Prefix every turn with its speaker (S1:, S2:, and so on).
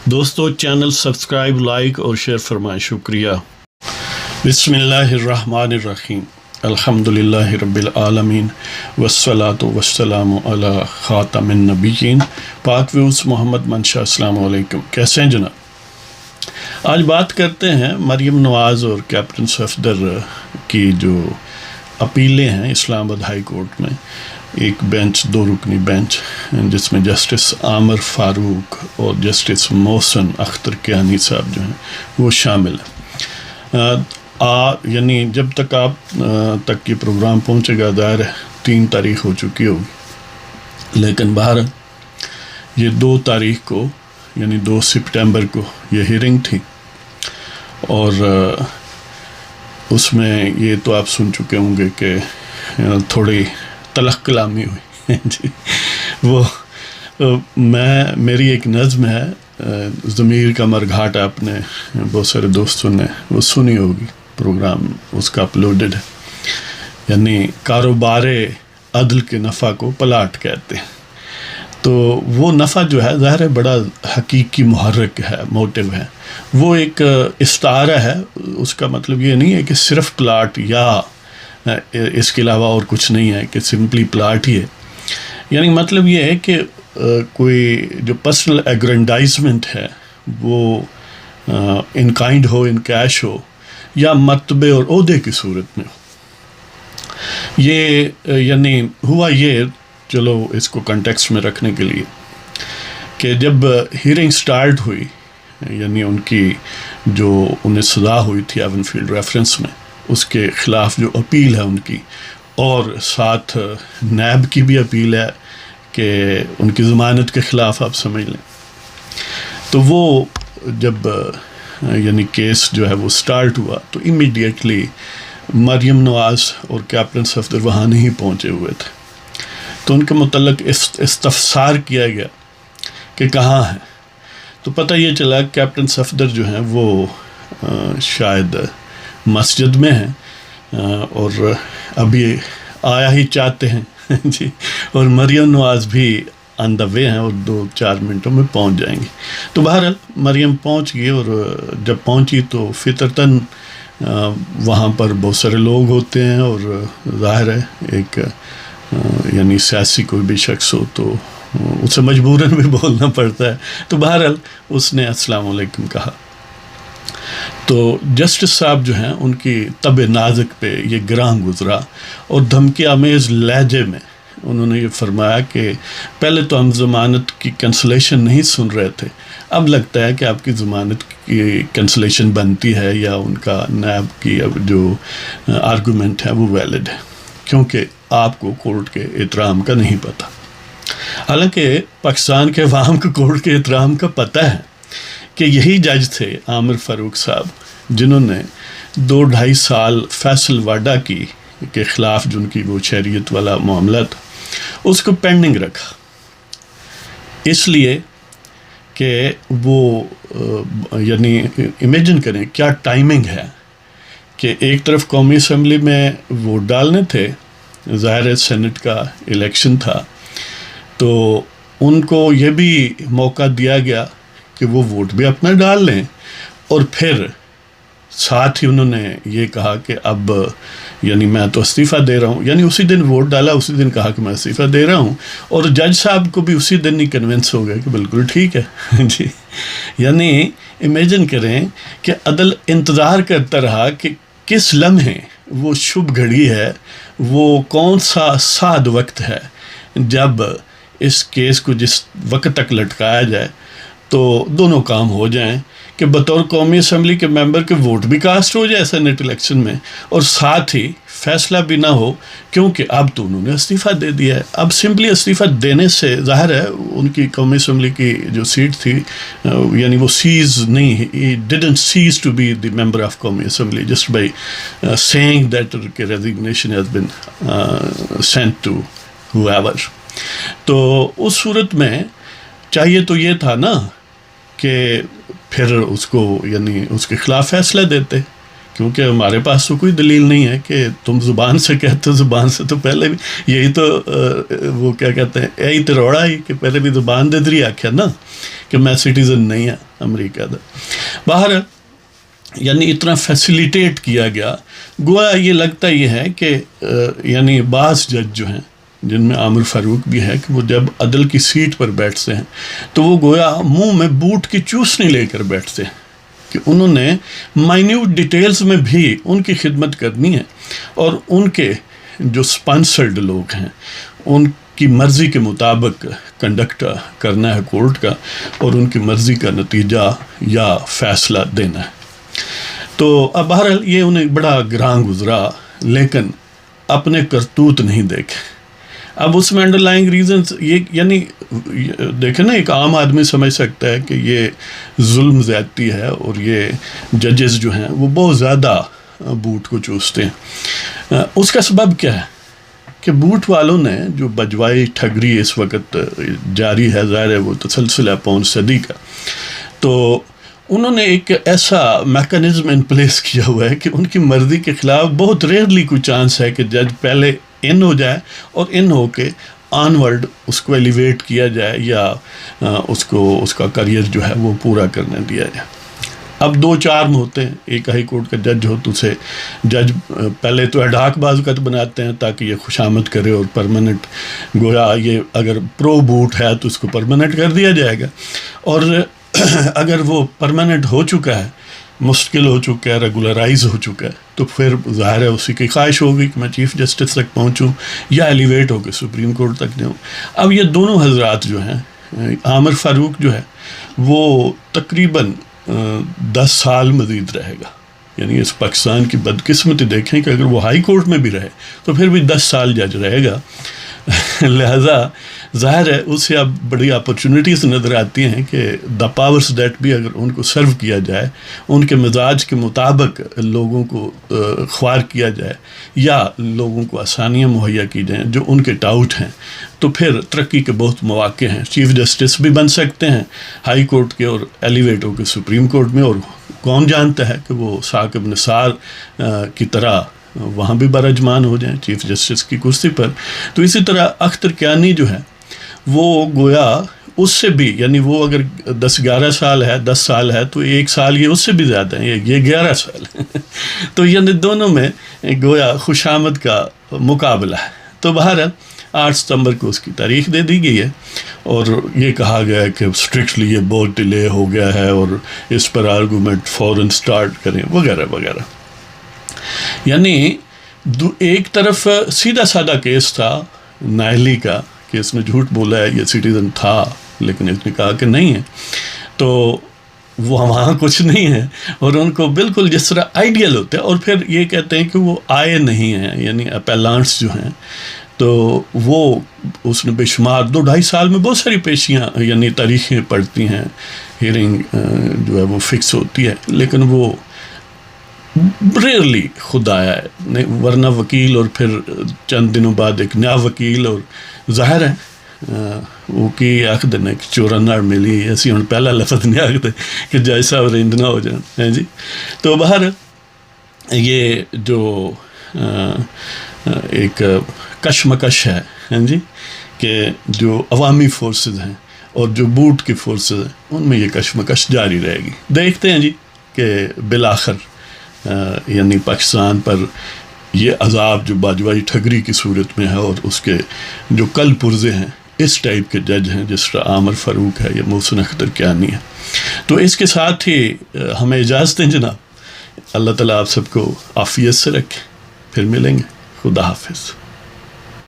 S1: دوستو channel subscribe, like اور share فرمائیں، شکریہ۔ بسم اللہ الرحمن الرحیم، الحمد للہ رب العالمین والصلاة والسلام علی خاتم النبیین، پاک ویوز محمد منشا۔ السلام علیکم، کیسے ہیں جناب؟ آج بات کرتے ہیں مریم نواز اور کیپٹن صفدر کی جو اپیلیں ہیں اسلام آباد ہائیکورٹ میں، ایک بینچ، 2 رکنی بینچ، جس میں جسٹس عامر فاروق اور جسٹس محسن اختر کیانی صاحب جو ہیں وہ شامل ہیں۔ یعنی جب تک آپ تک یہ پروگرام پہنچے گا ظاہر ہے 3 تاریخ ہو چکی ہوگی، لیکن بہرحال یہ 2 تاریخ کو یعنی 2 سپٹمبر کو یہ ہیئرنگ تھی، اور اس میں یہ تو آپ سن چکے ہوں گے کہ تھوڑی تلخ کلامی ہوئی جی۔ وہ میری ایک نظم ہے ضمیر کا مرگھاٹ، آپ نے بہت سارے دوستوں نے وہ سنی ہوگی، پروگرام اس کا اپلوڈڈ ہے، یعنی کاروبار عدل کے نفع کو پلاٹ کہتے ہیں۔ تو وہ نفع جو ہے ظاہر ہے بڑا حقیقی محرک ہے، موٹیو ہے، وہ ایک استعارہ ہے، اس کا مطلب یہ نہیں ہے کہ صرف پلاٹ یا اس کے علاوہ اور کچھ نہیں ہے کہ سمپلی پلاٹ ہی ہے، یعنی مطلب یہ ہے کہ کوئی جو پرسنل ایگرینڈائزمنٹ ہے وہ in kind who, in cash ہو، یا مرتبے اور عہدے کی صورت میں ہو۔ یہ یعنی ہوا یہ، چلو اس کو کنٹیکسٹ میں رکھنے کے لیے، کہ جب ہیئرنگ سٹارٹ ہوئی، یعنی ان کی جو انہیں سزا ہوئی تھی ایون فیلڈ ریفرنس میں، اس کے خلاف جو اپیل ہے ان کی، اور ساتھ نیب کی بھی اپیل ہے کہ ان کی ضمانت کے خلاف آپ سمجھ لیں، تو وہ جب یعنی کیس جو ہے وہ سٹارٹ ہوا تو امیڈیٹلی مریم نواز اور کیپٹن صفدر وہاں نہیں پہنچے ہوئے تھے، تو ان کے متعلق استفسار کیا گیا کہ کہاں ہیں، تو پتہ یہ چلا کیپٹن صفدر جو ہیں وہ شاید مسجد میں ہیں اور ابھی آیا ہی چاہتے ہیں جی، اور مریم نواز بھی آن دا وے ہیں اور 2-4 منٹوں میں پہنچ جائیں گی۔ تو بہرحال مریم پہنچ گئی، اور جب پہنچی تو فطرتاً وہاں پر بہت سارے لوگ ہوتے ہیں، اور ظاہر ہے ایک یعنی سیاسی کوئی بھی شخص ہو تو اسے مجبوراً بھی بولنا پڑتا ہے، تو بہرحال اس نے السلام علیکم کہا۔ تو جسٹس صاحب جو ہیں ان کی طب نازک پہ یہ گراں گزرا، اور دھمکی آمیز لہجے میں انہوں نے یہ فرمایا کہ پہلے تو ہم ضمانت کی کینسلیشن نہیں سن رہے تھے، اب لگتا ہے کہ آپ کی ضمانت کی کینسلیشن بنتی ہے، یا ان کا نیب کی اب جو آرگومنٹ ہے وہ ویلڈ ہے، کیونکہ آپ کو کورٹ کے احترام کا نہیں پتہ۔ حالانکہ پاکستان کے عوام کو کورٹ کے احترام کا پتہ ہے کہ یہی جج تھے عامر فاروق صاحب جنہوں نے 2-2.5 سال فیصل واڈا کی کے خلاف جو ان کی وہ شہریت والا معاملہ تھا اس کو پینڈنگ رکھا، اس لیے کہ وہ یعنی امیجن کریں کیا ٹائمنگ ہے کہ ایک طرف قومی اسمبلی میں ووٹ ڈالنے تھے، ظاہر ہے سینٹ کا الیکشن تھا، تو ان کو یہ بھی موقع دیا گیا کہ وہ ووٹ بھی اپنا ڈال لیں، اور پھر ساتھ ہی انہوں نے یہ کہا کہ اب یعنی میں تو استعفیٰ دے رہا ہوں، یعنی اسی دن ووٹ ڈالا، اسی دن کہا کہ میں استعفیٰ دے رہا ہوں، اور جج صاحب کو بھی اسی دن ہی کنونس ہو گیا کہ بالکل ٹھیک ہے جی۔ یعنی امیجن کریں کہ عدل انتظار کرتا رہا کہ کس لمحے وہ شبھ گھڑی ہے، وہ کون سا سعد وقت ہے جب اس کیس کو جس وقت تک لٹکایا جائے تو دونوں کام ہو جائیں، کہ بطور قومی اسمبلی کے ممبر کے ووٹ بھی کاسٹ ہو جائے سینٹ الیکشن میں، اور ساتھ ہی فیصلہ بھی نہ ہو، کیونکہ اب تو انہوں نے استعفیٰ دے دیا ہے۔ اب سمپلی استعفیٰ دینے سے ظاہر ہے ان کی قومی اسمبلی کی جو سیٹ تھی یعنی وہ سیز نہیں، he didn't cease to be the member of قومی assembly just by saying that resignation has been sent to whoever۔ تو اس صورت میں چاہیے تو یہ تھا نا کہ پھر اس کو یعنی اس کے خلاف فیصلہ دیتے، کیونکہ ہمارے پاس تو کوئی دلیل نہیں ہے کہ تم زبان سے کہتے ہو، زبان سے تو پہلے بھی یہی تو وہ کیا کہتے ہیں یہی تو روڑا ہی کہ پہلے بھی زبان دے دری آکھیا نا، کہ میں سٹیزن نہیں ہاں امریکہ دا. باہر یعنی اتنا فیسیلیٹیٹ کیا گیا. گویا یہ لگتا یہ ہے کہ یعنی بعض جج جو ہیں جن میں عامر فاروق بھی ہے کہ وہ جب عدل کی سیٹ پر بیٹھتے ہیں تو وہ گویا منہ میں بوٹ کی چوسنی لے کر بیٹھتے ہیں کہ انہوں نے مائنیوٹ ڈیٹیلز میں بھی ان کی خدمت کرنی ہے اور ان کے جو سپانسرڈ لوگ ہیں ان کی مرضی کے مطابق کنڈکٹ کرنا ہے کورٹ کا اور ان کی مرضی کا نتیجہ یا فیصلہ دینا ہے. تو اب بہرحال یہ انہیں بڑا گراں گزرا لیکن اپنے کرتوت نہیں دیکھے. اب اس میں انڈر لائنگ ریزنس یہ یعنی دیکھیں نا ایک عام آدمی سمجھ سکتا ہے کہ یہ ظلم زیادتی ہے اور یہ ججز جو ہیں وہ بہت زیادہ بوٹ کو چوستے ہیں. اس کا سبب کیا ہے کہ بوٹ والوں نے جو بجوائی ٹھگری اس وقت جاری ہے ظاہر ہے وہ تسلسل ہے پون صدی کا. تو انہوں نے ایک ایسا میکانزم ان پلیس کیا ہوا ہے کہ ان کی مرضی کے خلاف بہت ریئرلی کوئی چانس ہے کہ جج پہلے ان ہو جائے اور ان ہو کے آن ورڈ اس کو ایلیویٹ کیا جائے یا اس کا کریئر جو ہے وہ پورا کرنے دیا جائے. اب دو چارم ہوتے ہیں. ایک ہائی کورٹ کا جج ہو تو اسے جج پہلے تو ایڈاک بازوقت بناتے ہیں تاکہ یہ خوشامد کرے اور پرماننٹ گویا یہ اگر پرو بوٹ ہے تو اس کو پرماننٹ کر دیا جائے گا اور اگر وہ پرماننٹ ہو چکا ہے مستقل ہو چکا ہے ریگولرائز ہو چکا ہے تو پھر ظاہر ہے اسی کی خواہش ہوگی کہ میں چیف جسٹس تک پہنچوں یا ایلیویٹ ہو کے سپریم کورٹ تک جاؤں. اب یہ دونوں حضرات جو ہیں عامر فاروق جو ہے وہ تقریباً 10 سال مزید رہے گا. یعنی اس پاکستان کی بدقسمتی دیکھیں کہ اگر وہ ہائی کورٹ میں بھی رہے تو پھر بھی 10 سال جج رہے گا. لہذا ظاہر ہے اسے اب بڑی اپرچونیٹیز نظر آتی ہیں کہ دا پاورز دیٹ بھی اگر ان کو سرو کیا جائے ان کے مزاج کے مطابق لوگوں کو خوار کیا جائے یا لوگوں کو آسانیاں مہیا کی جائیں جو ان کے ٹاؤٹ ہیں تو پھر ترقی کے بہت مواقع ہیں. چیف جسٹس بھی بن سکتے ہیں ہائی کورٹ کے اور ایلیویٹ ہو کے سپریم کورٹ میں اور کون جانتا ہے کہ وہ ثاقب نثار کی طرح وہاں بھی برجمان ہو جائیں چیف جسٹس کی کرسی پر. تو اسی طرح اختر کیانی جو ہے وہ گویا اس سے بھی یعنی وہ اگر 10-11 سال ہے 10 سال ہے تو 1 سال یہ اس سے بھی زیادہ ہیں یہ 11 سال ہے. تو یعنی دونوں میں گویا خوشامد کا مقابلہ ہے. تو بہرحال 8 ستمبر کو اس کی تاریخ دے دی گئی ہے اور یہ کہا گیا ہے کہ اسٹرکٹلی یہ بہت ڈیلے ہو گیا ہے اور اس پر آرگومنٹ فوراً سٹارٹ کریں وغیرہ وغیرہ. یعنی ایک طرف سیدھا سادہ کیس تھا نائلی کا کہ اس نے جھوٹ بولا ہے یہ سٹیزن تھا لیکن اس نے کہا کہ نہیں ہے تو وہ وہاں کچھ نہیں ہے اور ان کو بالکل جس طرح آئیڈیل ہوتے ہیں اور پھر یہ کہتے ہیں کہ وہ آئے نہیں ہیں یعنی اپیلانٹس جو ہیں تو وہ اس نے بے شمار 2-2.5 سال میں بہت ساری پیشیاں یعنی تاریخیں پڑھتی ہیں ہیئرنگ جو ہے وہ فکس ہوتی ہے لیکن وہ ریئرلی خود آیا ہے ورنہ وکیل اور پھر چند دنوں بعد ایک نیا وکیل اور ظاہر ہے وہ کی آخد نے کہ چورنڑ ملی ایسی ہوں پہلا لفظ نہیں آخد کہ جیسا رند نہ ہو جائیں جی. تو باہر یہ جو ایک کشمکش ہے جی کہ جو عوامی فورسز ہیں اور جو بوٹ کی فورسز ہیں ان میں یہ کشمکش جاری رہے گی. دیکھتے ہیں جی کہ بالآخر یعنی پاکستان پر یہ عذاب جو باجوائی ٹھگری کی صورت میں ہے اور اس کے جو کل پرزے ہیں اس ٹائپ کے جج ہیں جس طرح عامر فاروق ہے یا محسن اختر کیانی ہے. تو اس کے ساتھ ہی ہمیں اجازت دیں جناب. اللہ تعالیٰ آپ سب کو عافیت سے رکھے. پھر ملیں گے. خدا حافظ.